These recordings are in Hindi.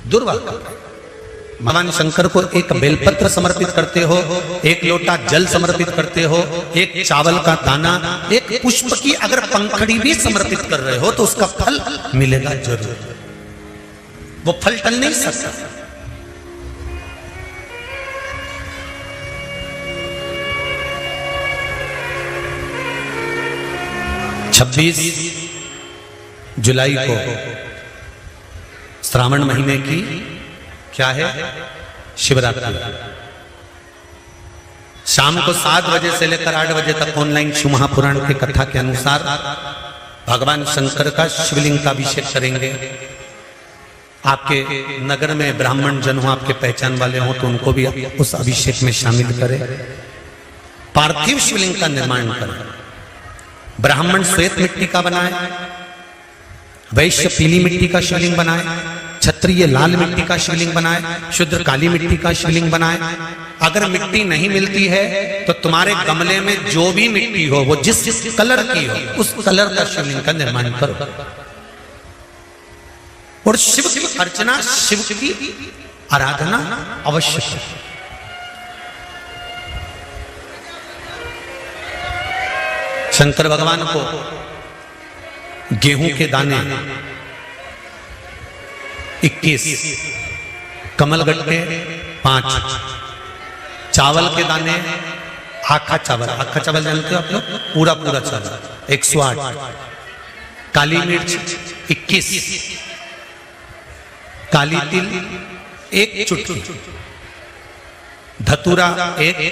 दुर्वाक्य। भगवान शंकर को एक बेलपत्र समर्पित करते हो, एक लोटा जल समर्पित करते हो, एक चावल का दाना, एक पुष्प की अगर पंखड़ी भी समर्पित कर रहे हो तो उसका फल मिलेगा जरूर, वो फल टल नहीं सकता। छब्बीस जुलाई को श्रावण महीने की क्या है, शिवरात्रि। शाम को 7 बजे से लेकर 8 बजे तक ऑनलाइन शिव महापुराण के कथा के अनुसार भगवान शंकर का शिवलिंग का अभिषेक करेंगे। आपके नगर में ब्राह्मण जन हो, आपके पहचान वाले हो, तो उनको भी उस अभिषेक में शामिल करें। पार्थिव शिवलिंग का निर्माण करें। ब्राह्मण श्वेत मिट्टी का बनाए, वैश्य पीली मिट्टी का शिवलिंग बनाए, क्षत्रिय लाल मिट्टी का शिवलिंग बनाए, शूद्र काली मिट्टी का शिवलिंग बनाए। अगर मिट्टी नहीं मिलती है तो तुम्हारे गमले में जो भी मिट्टी हो, वो जिस कलर की हो, उस कलर का शिवलिंग का निर्माण करो। और शिव की अर्चना, शिव की आराधना अवश्य है। शंकर भगवान को गेहूं के दाने 21, कमलगट्टे 5, चावल के दाने, आखा चावल जानते हो आप लोग, पूरा चावल 108, काली मिर्च 21, काली तिल 1 चुटकी, धतूरा 1,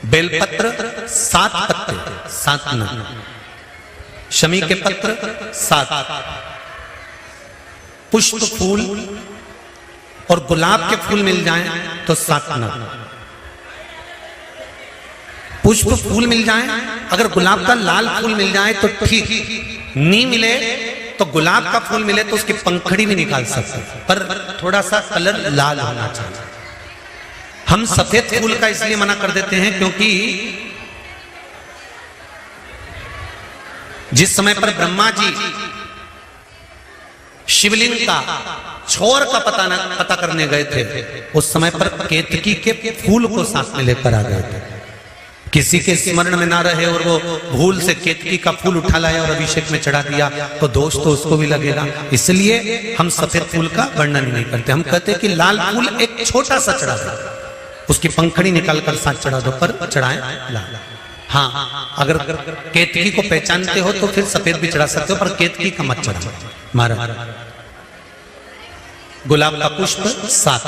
बेलपत्र 7 पत्ते, 7 नग, शमी के पत्र 7, पुष्प फूल और गुलाब के फूल मिल जाएं तो 7 नग। पुष्प फूल मिल जाएं, अगर गुलाब का लाल फूल मिल जाए तो ठीक, नहीं मिले तो गुलाब का फूल मिले तो उसकी पंखड़ी भी निकाल सकते, पर थोड़ा सा कलर लाल होना चाहिए। हम सफेद फूल का इसलिए मना कर देते हैं क्योंकि जिस समय पर ब्रह्मा जी शिवलिंग का छोर का पता करने गए थे, उस समय पर केतकी के फूल को साथ में लेकर आ गए थे। किसी के स्मरण में ना रहे और वो भूल से केतकी का फूल उठा लाया और अभिषेक में चढ़ा दिया तो दोष तो उसको भी लगेगा। इसलिए हम सफेद फूल का वर्णन नहीं करते। हम कहते हैं कि लाल फूल एक छोटा सा चढ़ा दो, उसकी पंखड़ी निकालकर साथ चढ़ा दो, पर चढ़ाएं लाल। हाँ, अगर केतकी को पहचानते हो तो फिर सफेद भी चढ़ा सकते हो, पर केतकी का मत चढ़ा। महाराज गुलाब का पुष्प 7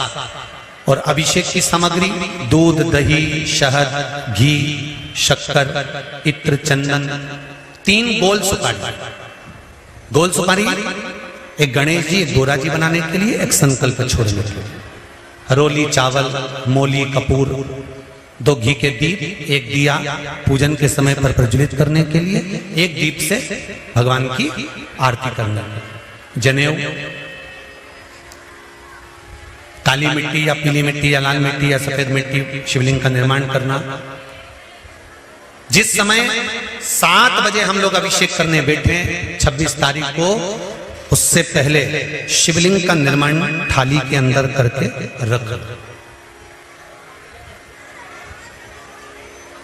और अभिषेक की सामग्री दूध, दही, शहद, घी, शक्कर, इत्र, चंदन, 3 गोल सुपारी। गोल सुपारी एक गणेश जी, एक गोरा जी बनाने के लिए, एक संकल्प छोड़ने के लिए। हरोली चावल, मोली, कपूर, 2 घी के दीप, 1 दिया पूजन के समय पर प्रज्वलित करने के लिए, 1 दीप से भगवान की आरती करना। जनेऊ, काली मिट्टी या पीली मिट्टी या लाल मिट्टी या सफेद मिट्टी शिवलिंग का निर्माण करना। जिस समय 7 बजे हम लोग अभिषेक करने बैठे 26 तारीख को, उससे पहले शिवलिंग का निर्माण थाली के अंदर करके रख।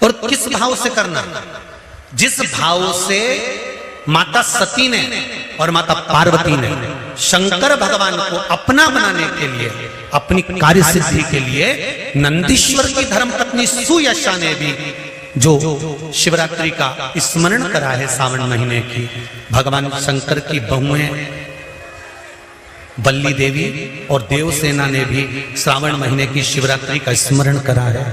और किस भाव से करना? जिस भाव से माता सती ने और माता पार्वती ने शंकर भगवान को अपना बनाने के लिए, अपनी कार्य सिद्धि के लिए, नंदीश्वर की धर्मपत्नी सुयशा ने भी जो शिवरात्रि का स्मरण करा है सावन महीने की, भगवान शंकर की बहुएं बल्ली देवी और देवसेना ने भी श्रावण महीने की शिवरात्रि का स्मरण करा है।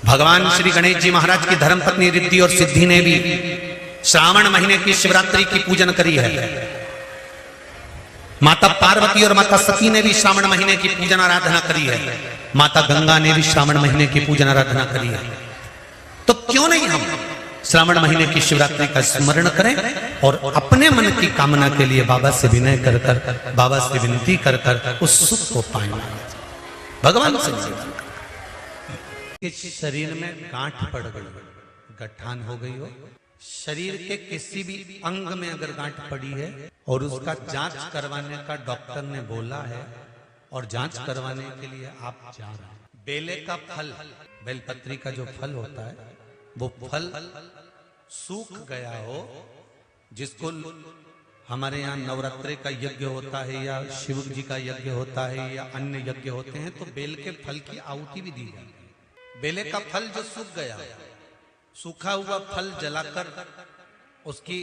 भगवान श्री गणेश जी महाराज की धर्मपत्नी रिद्धि और सिद्धि ने भी श्रावण महीने की शिवरात्रि की पूजन करी है। माता पार्वती और माता सती ने भी श्रावण महीने की पूजन आराधना करी है। माता गंगा ने भी श्रावण महीने की पूजन आराधना करी है। तो क्यों नहीं हम श्रावण महीने की शिवरात्रि का स्मरण करें और अपने मन की कामना के लिए बाबा से विनय कर कर, बाबा से विनती कर कर उस सुख को पाएंगे। भगवान से शरीर में गांठ पड़ गई, गठान हो गई हो, शरीर के किसी भी अंग में अगर गांठ पड़ी है और उसका जांच करवाने का डॉक्टर ने बोला है और जांच करवाने के लिए आप जा रहे हैं, बेले का फल, बेलपत्री का जो फल होता है वो फल सूख गया हो, जिसको हमारे यहाँ नवरात्रि का यज्ञ होता है या शिव जी का यज्ञ होता है या अन्य यज्ञ होते हैं, तो बेल के फल की आहुति भी दी जाती है। बेले का फल जो सूख गया, सूखा हुआ फल जलाकर उसकी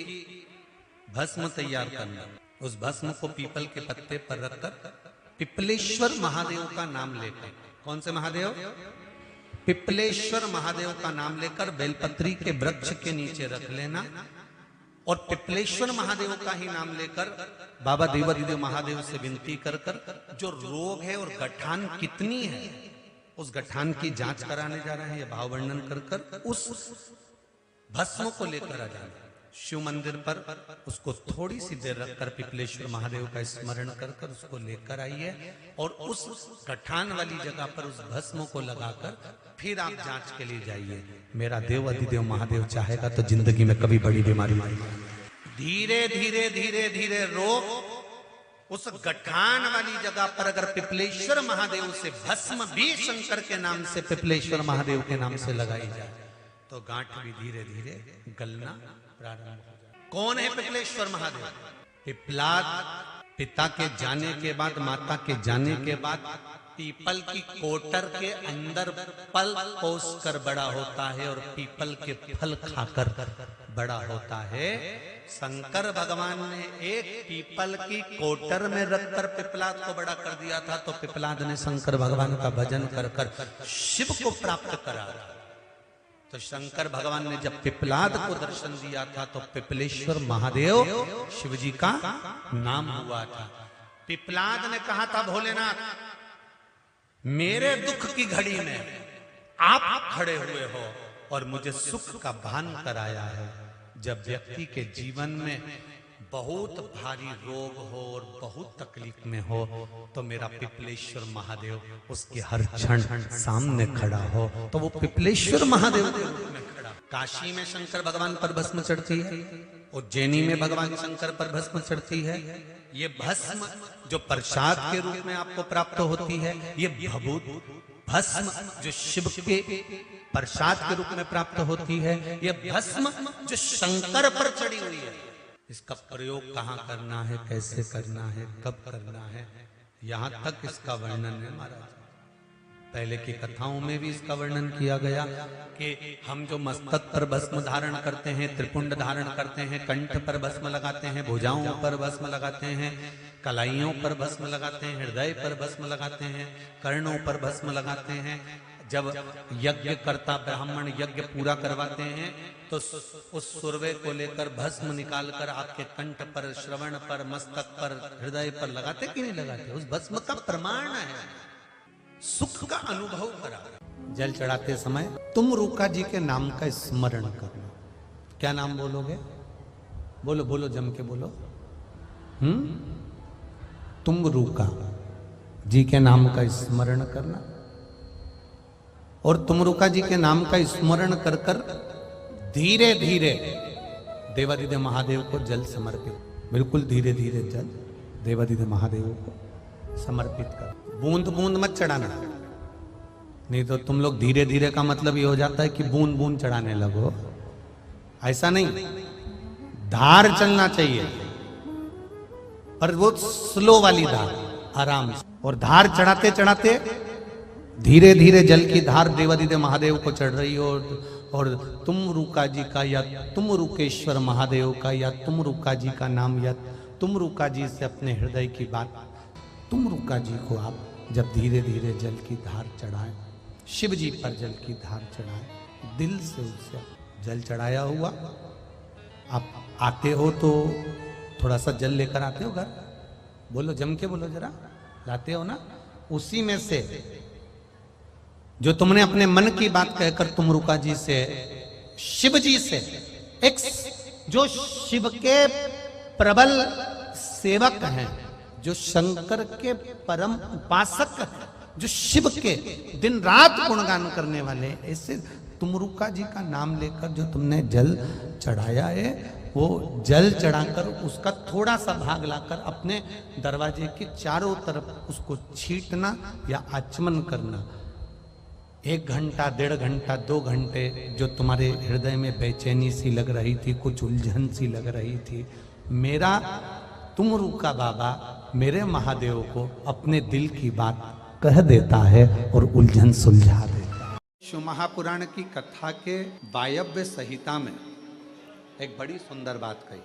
भस्म तैयार करना, उस भस्म को पीपल के पत्ते पर रखकर पिपलेश्वर महादेव का नाम लेकर, कौन से महादेव? पिपलेश्वर महादेव का नाम लेकर बेलपत्री के वृक्ष के नीचे रख लेना और पिपलेश्वर महादेव का ही नाम लेकर बाबा देवादिदेव महादेव से विनती कर कर जो रोग है और गठान कितनी है उस गठान की जांच कराने जा रहे हैं, यह भाव वर्णन कर कर उस भस्म को लेकर आ जाना। शिव मंदिर पर उसको थोड़ी सी देर रखकर पिपलेश्वर महादेव का स्मरण कर कर उसको लेकर आइए और उस गठान वाली जगह पर उस भस्म को लगाकर फिर आप जांच के लिए जाइए। मेरा देव अधिदेव महादेव चाहेगा तो जिंदगी में कभी बड़ी बीमारी नहीं। धीरे धीरे धीरे धीरे रोग उस गठान वाली जगह पर अगर पिपलेश्वर महादेव से भस्म भी शंकर के नाम से पिपलेश्वर महादेव के नाम से लगाई जाए तो गांठ भी धीरे धीरे गलना प्रारंभ हो जाए। कौन है पिपलेश्वर महादेव? पिपलाद पिता के जाने के बाद, माता के जाने के बाद पीपल की कोटर के अंदर पल पोस कर बड़ा होता है और पीपल के फल खाकर बड़ा होता है। शंकर भगवान ने एक पीपल की कोटर में रखकर पिपलाद को बड़ा कर दिया था, तो पिपलाद ने शंकर भगवान का भजन कर कर शिव को प्राप्त करा। तो शंकर भगवान ने जब पिपलाद को दर्शन दिया था तो पिपलेश्वर महादेव शिव जी का नाम हुआ था। पिपलाद ने कहा था, भोलेनाथ मेरे दुख की घड़ी में आप खड़े हुए हो और मुझे सुख का भान कराया है। जब व्यक्ति के जीवन में बहुत भारी रोग हो और बहुत तकलीफ में हो तो मेरा पिपलेश्वर महादेव उसके हर क्षण सामने खड़ा हो, तो वो पिपलेश्वर महादेव के रूप में खड़ा। काशी में शंकर भगवान पर भस्म चढ़ती है, उज्जैनी में भगवान शंकर पर भस्म चढ़ती है। ये भस्म जो प्रसाद के रूप में आपको प्राप्त होती है, ये भभूत भस्म जो शिव के प्रसाद के रूप में प्राप्त होती है, ये भस्म जो शंकर पर चढ़ी हुई है, इसका प्रयोग कहाँ करना है, कैसे करना है, कब करना है, यहाँ तक इसका वर्णन है महाराज। पहले की कथाओं में भी इसका वर्णन किया गया कि हम जो मस्तक पर भस्म धारण करते हैं, त्रिपुंड धारण करते हैं, कंठ पर भस्म लगाते हैं, भुजाओं पर भस्म लगाते हैं, कलाइयों पर भस्म लगाते हैं, हृदय पर भस्म लगाते हैं, कर्णों पर भस्म लगाते हैं। जब यज्ञ करता ब्राह्मण यज्ञ पूरा करवाते हैं तो उस सुरवे को लेकर भस्म निकालकर आपके कंठ पर, श्रवण पर, मस्तक पर, हृदय पर लगाते कि नहीं लगाते? उस भस्म का प्रमाण है, सुख का अनुभव करा। जल चढ़ाते समय तुम रूका जी के नाम का स्मरण करना। क्या नाम बोलोगे? बोलो बोलो, जम के बोलो। तुम रूका जी के नाम का स्मरण करना और तुम रूका जी के नाम का स्मरण कर कर धीरे धीरे देवादिदेव महादेव को जल समर्पित, बिल्कुल धीरे धीरे जल देवादिदेव महादेव को समर्पित कर। बूंद बूंद मत चढ़ाना, नहीं तो तुम लोग धीरे धीरे का मतलब ये हो जाता है कि बूंद बूंद चढ़ाने लगो। ऐसा नहीं, धार चलना चाहिए, पर वो स्लो वाली धार, आराम से। और धार चढ़ाते चढ़ाते धीरे धीरे जल की धार देवादिदेव महादेव को चढ़ रही हो और तुम रूका जी का या तुम रूकेश्वर महादेव का या तुम रूका जी का नाम या तुम रूका जी से अपने हृदय की बात, तुम रूका जी को आप जब धीरे धीरे जल की धार चढ़ाएं, शिव जी पर जल की धार चढ़ाएं, दिल से उसे जल चढ़ाया हुआ आप आते हो तो थोड़ा सा जल लेकर आते हो घर, बोलो जम के बोलो जरा, लाते हो ना, उसी में से जो तुमने अपने मन की बात कहकर तुम रूका जी से, शिव जी से, एक जो शिव के प्रबल सेवक हैं, जो शंकर के परम उपासक हैं, जो शिव के दिन रात गुणगान करने वाले, ऐसे तुमरुका जी का नाम लेकर जो तुमने जल चढ़ाया है, वो जल चढ़ाकर उसका थोड़ा सा भाग लाकर अपने दरवाजे के चारों तरफ उसको छींटना या आचमन करना। 1 घंटा, 1.5 घंटा, 2 घंटे जो तुम्हारे हृदय में बेचैनी सी लग रही थी, कुछ उलझन सी लग रही थी, मेरा तुमरुका बाबा मेरे महादेव को अपने दिल की बात कह देता है और उलझन सुलझा देता है। शिव महापुराण की कथा के वायव्य संहिता में एक बड़ी सुंदर बात कही,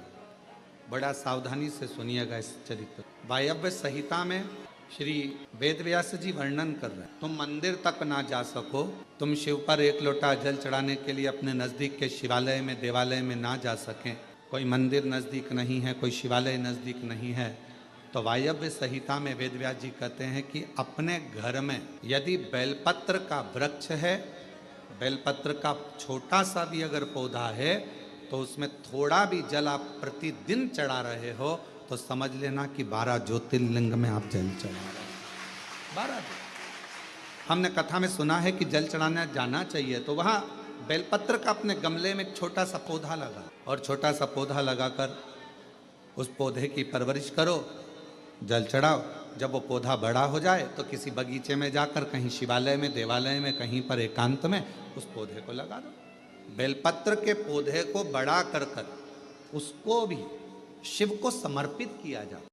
बड़ा सावधानी से सुनिएगा इस चरित्र। वायव्य संहिता में श्री वेदव्यास जी वर्णन कर रहे हैं, तुम मंदिर तक ना जा सको, तुम शिव पर 1 लोटा जल चढ़ाने के लिए अपने नजदीक के शिवालय में, देवालय में ना जा सकें, कोई मंदिर नजदीक नहीं है, कोई शिवालय नजदीक नहीं है, तो वायव्य संहिता में वेदव्यास जी कहते हैं कि अपने घर में यदि बेलपत्र का वृक्ष है, बेलपत्र का छोटा सा भी अगर पौधा है, तो उसमें थोड़ा भी जल आप प्रतिदिन चढ़ा रहे हो तो समझ लेना कि 12 ज्योतिर्लिंग में आप जल चढ़ा रहे हो। 12। हमने कथा में सुना है कि जल चढ़ाने जाना चाहिए, तो वहाँ बेलपत्र का अपने गमले में एक छोटा सा पौधा लगा, और छोटा सा पौधा लगाकर उस पौधे की परवरिश करो, जल चढ़ाओ। जब वो पौधा बड़ा हो जाए तो किसी बगीचे में जाकर, कहीं शिवालय में, देवालय में, कहीं पर एकांत में उस पौधे को लगा दो। बेलपत्र के पौधे को बड़ा कर उसको भी शिव को समर्पित किया जाए।